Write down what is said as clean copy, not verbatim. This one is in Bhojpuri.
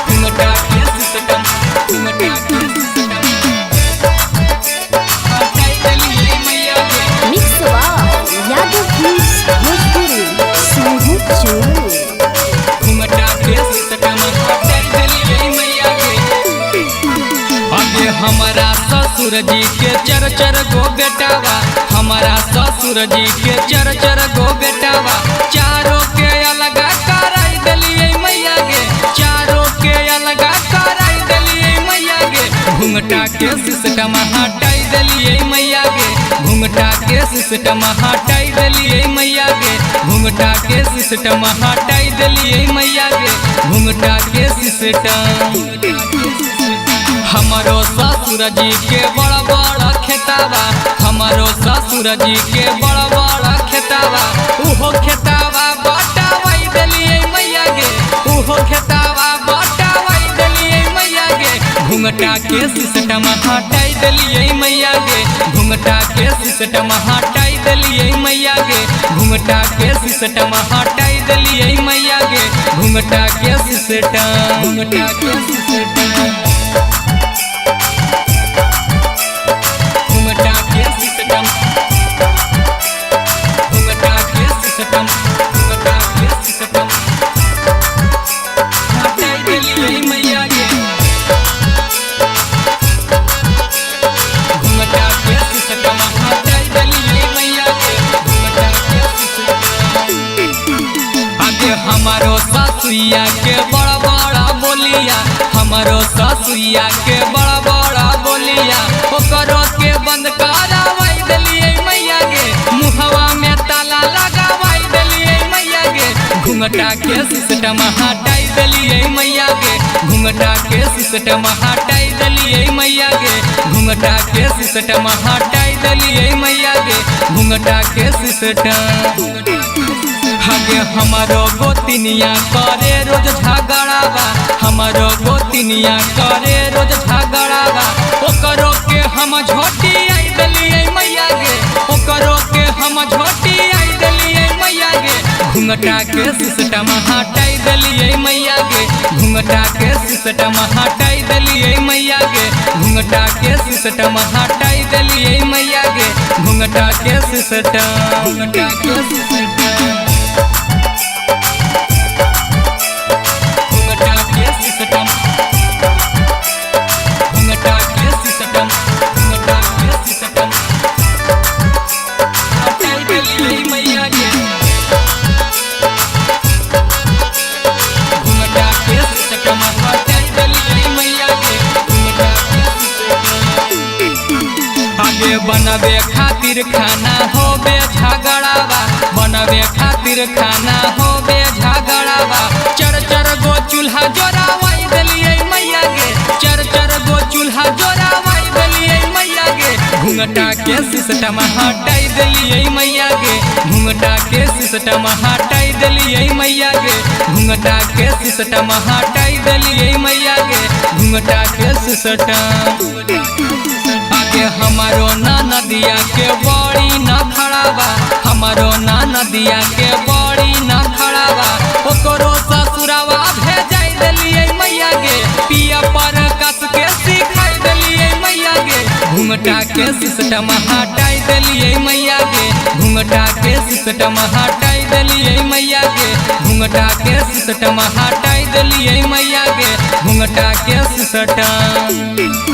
घुंघटा के सिस्टम घुंघटा के सिस्टम हटाई देलिए मैया के। मिक्सवा यादव फिल्म्स भोजपुरी सोनू चोर। घुंघटा के सिस्टम हटाई देलिए मैया के। आगे हमारा ससुर जी के चर चर गो बेटावा, हमारा ससुर जी के चर चर गो बेटावा, चारों के अलगा कराई देलिए मैया गे, चारों के अलगा कराई देलिए मैया गे। घुंघटा के सिस्टम हटाई देलिए मैया गे, घुंघटा के सिस्टम हटाई देलिए मैया गे, घुंघटा के सिस्टम हटाई देलिए मैया गे, घुंघटा के सिस्टम। हमारो ससुर जी के बड़ा बड़ा खेतावा, हमारो ससुर जी के बड़ा बड़ा खेतावा, उहो खेतावा बटावाई देलिए मैया गे, उहो खेतावा बटावाई देलिए मैया गे। घुंघटा के सिस्टम हटाई देलिए मैया गे, घुंघटा के सिस्टम हटाई देलिए मैया गे, घुंघटा के सिस्टम हटाई देलिए मैया गे, घुंघटा के सिस्टम घुंघटा के सिस्टम घुंघटा के सिस्टम घुंघटा के सिस्टम घुंघटा के सिस्टम हटाई देलिए मैया गे। घुंघटा के सिस्टम हटाई देलिए मैया गे, घुंघटा के सिस्टम। आगे हमारो ससुइया के बड़ा बड़ा बोलिया, हमारो ससुइया के बड़ा बड़ा बोलिया, ओकरो के बंद करावाई देलिए मैया गे, मुहवा में ताला लगावाई देलिए मैया गे। घुंघटा के सिस्टम हटाई देलिए मैया गे, घुंघटा के सिस्टम हटाई देलिए मैया गे, घुंघटा के सिस्टम हटाई देलिए मैया गे, घुंघटा के सिस्टम। आगे हमारो गोतिनिया करे रोज झगड़ावा, हमारो गोतिनिया करे रोज झगड़ावा, ओकरो के हम झोटी आई देलिए मैया गे, ओकरो के हम झोटी आई देलिए मैया गे। घुंघटा के सिस्टम हटाई देलिए मैया गे, घुंघटा के सिस्टम हटाई देलिए मैया गे, घुंघटा के सिस्टम हटाई देलिए मैया गे, घुंघटा के सिस्टम घुंघटा के सिस्टम घुंघटा के सिस्टम घुंघटा के सिस्टम घुंघटा के सिस्टम हटाई देलिए मैया गे। घुंघटा के सिस्टम हटाई देलिए मैया गे, घुंघटा के सिस्टम। आगे बनावे खातिर खाना होबे झगड़ावा, बनावे खातिर खाना होबे झगड़ावा, चर चर गो चूल्हा जोरावाई देलिए मैया गे, चर चर गो चूल्हा जोरावाई देलिए मैया गे। घुंघटा के सिस्टम हटाई देलिए मैया गे, घुंघटा के सिस्टम हटाई देलिए मैया गे, घुंघटा के सिस्टम हटाई देलिए मैया गे, घुंघटा के सिस्टम। आगे हमारो नदिया के बड़ी न खड़ावा, हमारो नदिया के बड़ी न खड़ावा, ओकरो ससुरावा भेजाई देलिए मैया गे, पिया पर कस के सिखाई देलिए मैया गे। घुंघटा के सिस्टम हटाई देलिए मैया गे, घुंघटा के सिस्टम हटाई देलिए मैया गे, घुंघटा के सिस्टम हटाई देलिए मैया गे, घुंघटा के सिस्टम।